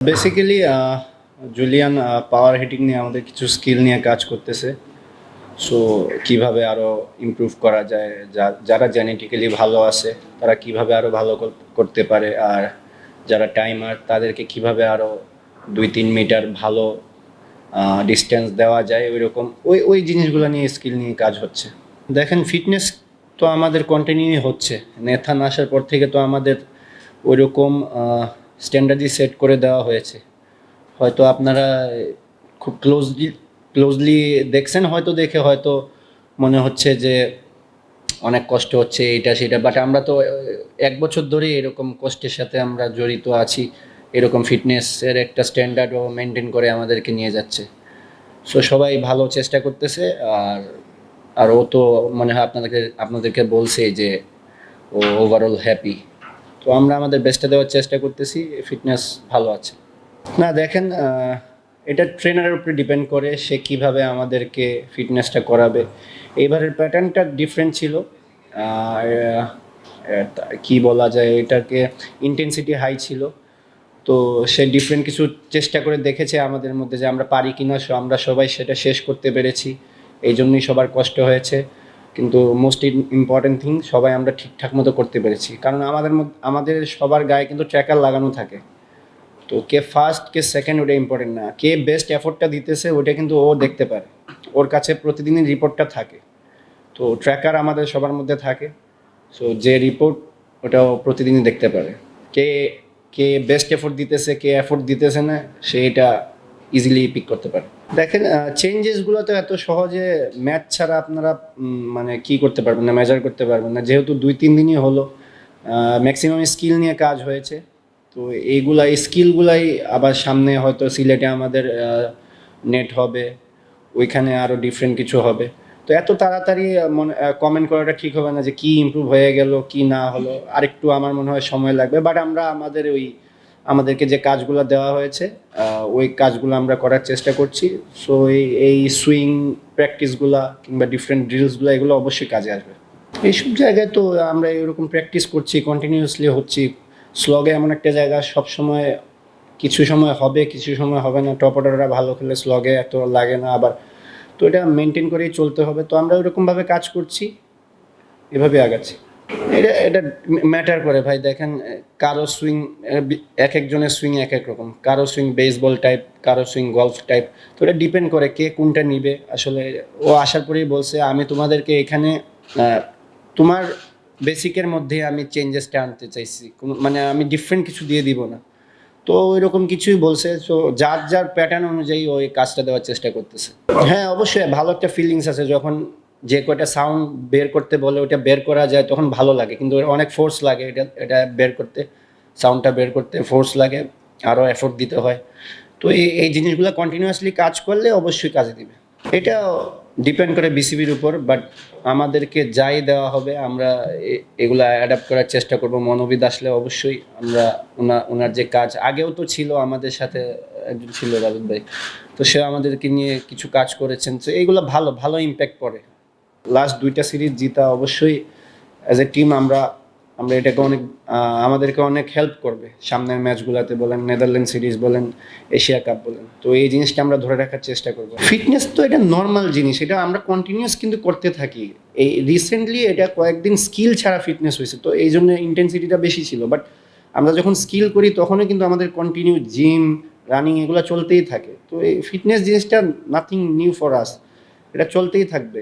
Basically Julian পাওয়ার heating নিয়ে আমাদের কিছু স্কিল নিয়ে কাজ করতেছে। সো কিভাবে আরও ইমপ্রুভ করা যায়, যারা জেনেটিক্যালি ভালো আছে তারা কিভাবে আরও ভালো করতে পারে, আর যারা টাইমার তাদেরকে কিভাবে আরও 2-3 মিটার ভালো ডিস্টেন্স দেওয়া যায়, ওই রকম ওই জিনিসগুলো নিয়ে স্কিল নিয়ে কাজ হচ্ছে। দেখেন, ফিটনেস তো আমাদের কন্টিনিউ হচ্ছে। নেথান আসার পর থেকে তো আমাদের ওই রকম স্ট্যান্ডার্ডই সেট করে দেওয়া হয়েছে। হয়তো আপনারা খুব ক্লোজলি দেখছেন, হয়তো দেখে হয়তো মনে হচ্ছে যে অনেক কষ্ট হচ্ছে এটা সেটা, বাট আমরা তো 1 বছর ধরে এরকম কষ্টের সাথে আমরা জড়িত আছি। এরকম ফিটনেসের একটা স্ট্যান্ডার্ডও মেনটেন করে আমাদেরকে নিয়ে যাচ্ছে। সো সবাই ভালো চেষ্টা করতেছে। আর আর ও তো মনে হয় আপনাদেরকে বলছে যে ও ওভারঅল হ্যাপি। তো আমরা আমাদের বেস্টটা দেওয়ার চেষ্টা করতেছি, ফিটনেস ভালো আছে। না দেখেন, এটা ট্রেনারের উপরে ডিপেন্ড করে সে কিভাবে আমাদেরকে ফিটনেসটা করাবে। এবারের প্যাটার্নটা ডিফারেন্ট ছিল। কি বলা যায়, এটাকে ইন্টেন্সিটি হাই ছিল। তো সে ডিফারেন্ট কিছু চেষ্টা করে দেখেছে আমাদের মধ্যে যে আমরা পারি কিনা। আমরা সবাই সেটা শেষ করতে পেরেছি, এই জন্যই সবার কষ্ট হয়েছে। কিন্তু মোস্ট ইম্পর্টেন্ট থিং, সবাই আমরা ঠিকঠাক মতো করতে পেরেছি, কারণ আমাদের সবার গায়ে কিন্তু ট্র্যাকার লাগানো থাকে। তো কে ফার্স্ট কে সেকেন্ড ওটা ইম্পর্টেন্ট না, কে বেস্ট এফোর্টটা দিতেছে ওটা কিন্তু ও দেখতে পারে। ওর কাছে প্রতিদিনই রিপোর্টটা থাকে। তো ট্র্যাকার আমাদের সবার মধ্যে থাকে। সো যে রিপোর্ট ওটা ও প্রতিদিনই দেখতে পারে। কে কে বেস্ট এফোর্ট দিতেছে, কে এফোর্ট দিতেছে না, সে এটা ইজিলি পিক করতে পারে। দেখেন, চেঞ্জেসগুলো তো এত সহজে ম্যাথ ছাড়া আপনারা মানে কি করতে পারবেন না, মেজার করতে পারবেন না। যেহেতু 2-3 দিনই হলো, ম্যাক্সিমাম স্কিল নিয়ে কাজ হয়েছে। তো এই স্কিলগুলাই আবার সামনে হয়তো সিলেটে আমাদের নেট হবে, ওইখানে আরও ডিফারেন্ট কিছু হবে। তো এত তাড়াতাড়ি মনে কমেন্ট করাটা ঠিক হবে না যে কী ইমপ্রুভ হয়ে গেল কি না হলো। আরেকটু আমার মনে হয় সময় লাগবে, বাট আমরা আমাদেরকে যে কাজগুলো দেওয়া হয়েছে ওই কাজগুলো আমরা করার চেষ্টা করছি। সো এই সুইং প্র্যাকটিসগুলা কিংবা ডিফারেন্ট ড্রিলসগুলো এগুলো অবশ্যই কাজে আসবে। এইসব জায়গায় তো আমরা এরকম প্র্যাকটিস করছি, কন্টিনিউয়াসলি হচ্ছি। স্লগে এমন একটা জায়গা, সবসময় কিছু সময় হবে কিছু সময় হবে না। টপ অর্ডাররা ভালো খেলে স্লগে এত লাগে না আবার। তো এটা মেনটেন করেই চলতে হবে। তো আমরা ওইরকমভাবে কাজ করছি, এভাবে আগাচ্ছি। এটা ম্যাটার করে ভাই। দেখেন, কারো সুইং, এক একজনের সুইং এক এক রকম। কারো সুইং বেসবল টাইপ, কারো সুইং গলফ টাইপ। তো এটা ডিপেন্ড করে কে কোনটা নিবে। আসলে ও আসার পরেই বলছে আমি তোমাদেরকে এখানে তোমার বেসিকের মধ্যে আমি চেঞ্জেসটা আনতে চাইছি, মানে আমি ডিফারেন্ট কিছু দিয়ে দিব না। তো ওই রকম কিছুই বলছে। তো যার প্যাটার্ন অনুযায়ী ওই কাজটা দেওয়ার চেষ্টা করতেছে। হ্যাঁ, অবশ্যই ভালো একটা ফিলিংস আছে যখন যে কয়টা সাউন্ড বের করতে বলে ওটা বের করা যায়, তখন ভালো লাগে। কিন্তু অনেক ফোর্স লাগে এটা এটা বের করতে, সাউন্ডটা বের করতে ফোর্স লাগে, আরও এফোর্ট দিতে হয়। তো এই জিনিসগুলো কন্টিনিউয়াসলি কাজ করলে অবশ্যই কাজে দিবে। এটা ডিপেন্ড করে বিসিবির উপর, বাট আমাদেরকে যাই দেওয়া হবে আমরা এগুলা অ্যাডাপ্ট করার চেষ্টা করব। মনোবিদ আসলে অবশ্যই আমরা ওনার যে কাজ আগেও তো ছিল, আমাদের সাথে একজন ছিল রাবিদ ভাই, তো সে আমাদেরকে নিয়ে কিছু কাজ করেছেন। তো এইগুলো ভালো ভালো ইম্প্যাক্ট পড়ে। লাস্ট 2টা সিরিজ জিতা অবশ্যই অ্যাজ এ টিম আমরা আমরা এটাকে অনেক আমাদেরকে অনেক হেল্প করবে সামনের ম্যাচগুলোতে, বলেন নেদারল্যান্ড সিরিজ বলেন, এশিয়া কাপ বলেন। তো এই জিনিসটা আমরা ধরে রাখার চেষ্টা করব। ফিটনেস তো এটা নর্মাল জিনিস, এটা আমরা কন্টিনিউয়াস কিন্তু করতে থাকি। এই রিসেন্টলি এটা কয়েকদিন স্কিল ছাড়া ফিটনেস হয়েছে, তো এই জন্য ইন্টেন্সিটিটা বেশি ছিল। বাট আমরা যখন স্কিল করি তখনই কিন্তু আমাদের কন্টিনিউ জিম, রানিং এগুলো চলতেই থাকে। তো এই ফিটনেস জিনিসটা নাথিং নিউ ফর আস, এটা চলতেই থাকবে।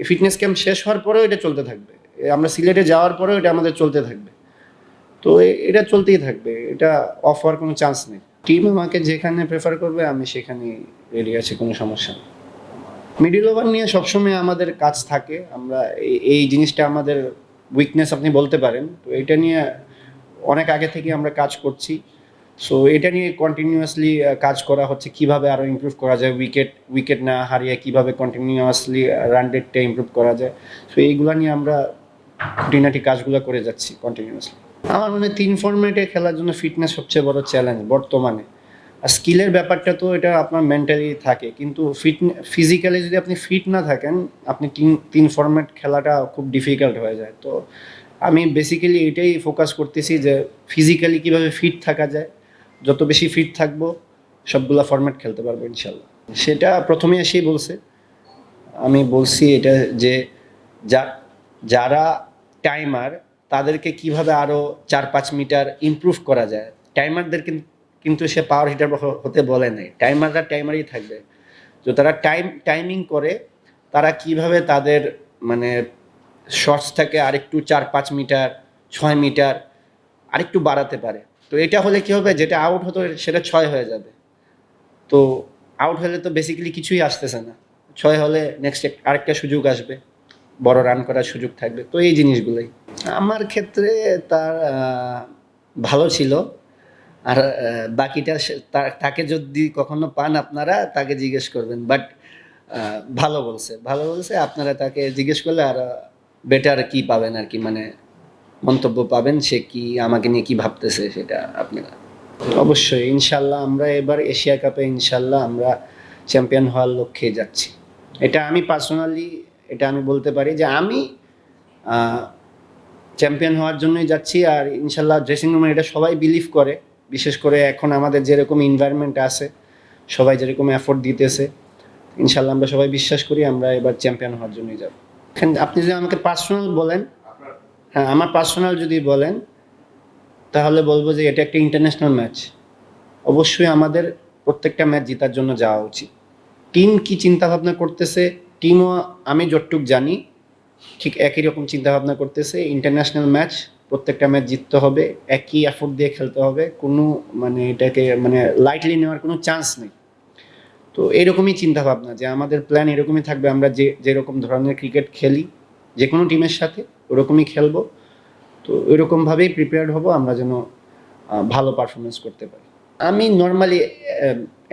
ফিটনেস ক্যাম্প শেষ হওয়ার পরেও এটা চলতে থাকবে, আমরা সিলেটে যাওয়ার পরেও এটা আমাদের চলতে থাকবে। তো এটা চলতেই থাকবে, এটা অফ হওয়ার কোনো চান্স নেই। টিম আমাকে যেখানে প্রেফার করবে আমি সেখানেই রেডি আছি, কোনো সমস্যা নেই। মিডিল ওভার নিয়ে সবসময় আমাদের কাজ থাকে। আমরা এই জিনিসটা আমাদের উইকনেস আপনি বলতে পারেন। তো এটা নিয়ে অনেক আগে থেকে আমরা কাজ করছি। সো এটা নিয়ে কন্টিনিউয়াসলি কাজ করা হচ্ছে, কিভাবে আরও ইমপ্রুভ করা যায়, উইকেট না হারিয়ে কীভাবে কন্টিনিউয়াসলি রান রেটটা ইমপ্রুভ করা যায়। সো এইগুলো নিয়ে আমরা খুঁটিনাটি কাজগুলো করে যাচ্ছি কন্টিনিউয়াসলি। আমার মনে হয় 3 ফরম্যাটে খেলার জন্য ফিটনেস সবচেয়ে বড় চ্যালেঞ্জ বর্তমানে। আর স্কিলের ব্যাপারটা তো এটা আপনার মেন্টালি থাকে, কিন্তু ফিজিক্যালি যদি আপনি ফিট না থাকেন, আপনি 3 ফরম্যাট খেলাটা খুব ডিফিকাল্ট হয়ে যায়। তো আমি বেসিক্যালি এটাই ফোকাস করতেছি যে ফিজিক্যালি কীভাবে ফিট থাকা যায়, যত বেশি ফিট থাকবো সবগুলা ফরম্যাট খেলতে পারবো ইনশাল্লাহ। সেটা প্রথমে এসেই বলছে, আমি বলছি এটা যে যা যারা টাইমার তাদেরকে কিভাবে আরও 4-5 মিটার ইমপ্রুভ করা যায়। টাইমারদের কিন্তু সে পাওয়ার হিটার হতে বলে নাই, টাইমাররা টাইমারই থাকবে। তো তারা টাইমিং করে তারা কিভাবে তাদের মানে শর্টসটাকে আরেকটু 4-5 মিটার 6 মিটার আরেকটু বাড়াতে পারে। তো এটা হলে কী হবে, যেটা আউট হতো সেটা 6 হয়ে যাবে। তো আউট হলে তো বেসিক্যালি কিছুই আসতেছে না, 6 হলে নেক্সট আরেকটা সুযোগ আসবে, বড় রান করার সুযোগ থাকবে। তো এই জিনিসগুলোই আমার ক্ষেত্রে তার ভালো ছিল। আর বাকিটা তাকে যদি কখনো পান আপনারা তাকে জিজ্ঞেস করবেন, বাট ভালো বলছে। আপনারা তাকে জিজ্ঞেস করলে আর বেটার কি পাবেন আর কি, মানে মন্তব্য পাবেন সে কি আমাকে নিয়ে কি ভাবতেছে সেটা আপনারা। অবশ্যই ইনশাল্লাহ আমরা এবার এশিয়া কাপে ইনশাল্লাহ আমরা চ্যাম্পিয়ন হওয়ার লক্ষ্যে যাচ্ছি। এটা আমি পার্সোনালি এটা আমি বলতে পারি যে আমি চ্যাম্পিয়ন হওয়ার জন্যই যাচ্ছি। আর ইনশাল্লাহ ড্রেসিং রুমে এটা সবাই বিলিভ করে, বিশেষ করে এখন আমাদের যেরকম এনভায়রনমেন্ট আছে, সবাই যেরকম এফোর্ট দিতেছে, ইনশাল্লাহ আমরা সবাই বিশ্বাস করি আমরা এবার চ্যাম্পিয়ন হওয়ার জন্যই যাব। আপনি যদি আমাকে পার্সোনাল বলেন, হ্যাঁ আমার পার্সোনাল যদি বলেন তাহলে বলবো যে এটা একটা ইন্টারন্যাশনাল ম্যাচ। অবশ্যই আমাদের প্রত্যেকটা ম্যাচ জেতার জন্য যাওয়া উচিত। টিম কি চিন্তাভাবনা করতেছে, টিমও আমি যতটুক জানি ঠিক একই রকম চিন্তাভাবনা করতেছে। ইন্টারন্যাশনাল ম্যাচ, প্রত্যেকটা ম্যাচ জিততে হবে, একই এফোর্ট দিয়ে খেলতে হবে, কোনো মানে এটাকে মানে লাইটলি নেওয়ার কোনো চান্স নেই। তো এরকমই চিন্তাভাবনা যে আমাদের প্ল্যান এরকমই থাকবে, আমরা যেরকম ধরনের ক্রিকেট খেলি যে কোনো টিমের সাথে ওরকমই খেলবো। তো ওইরকমভাবেই প্রিপেয়ার্ড হব আমরা যেন ভালো পারফরমেন্স করতে পারি। আমি নর্মালি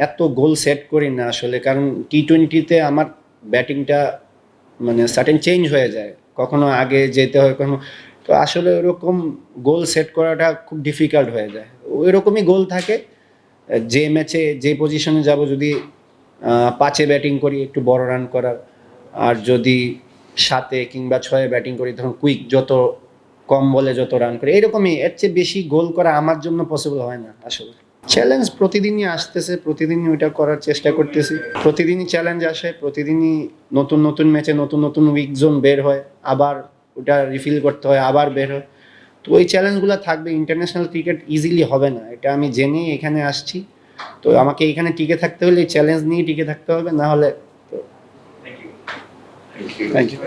এত গোল সেট করি না আসলে, কারণ টি-20তে আমার ব্যাটিংটা মানে সার্টেন চেঞ্জ হয়ে যায়, কখনো আগে যেতে হয় কখনো। তো আসলে ওরকম গোল সেট করাটা খুব ডিফিকাল্ট হয়ে যায়। ওই রকমই গোল থাকে, যে ম্যাচে যে পজিশনে যাব, যদি 5-এ ব্যাটিং করি একটু বড় রান করার, আর যদি 7-এ কিংবা 6-এ ব্যাটিং করি তখন কুইক যত কম বলে যত রান করে, এরকমই। এর চেয়ে বেশি গোল করা আমার জন্য পসিবল হয় না আসলে। চ্যালেঞ্জ প্রতিদিনই আসতেছে, প্রতিদিনই ওইটা করার চেষ্টা করতেছি। প্রতিদিনই চ্যালেঞ্জ আসে, প্রতিদিনই নতুন নতুন ম্যাচে নতুন নতুন উইক জোন বের হয়, আবার ওটা রিফিল করতে হয়, আবার বের হয়। তো ওই চ্যালেঞ্জগুলো থাকবে। ইন্টারন্যাশনাল ক্রিকেট ইজিলি হবে না, এটা আমি জেনেই এখানে আসছি। তো আমাকে এখানে টিকে থাকতে হলে এই চ্যালেঞ্জ নিয়ে টিকে থাকতে হবে, না হলে। Thank you.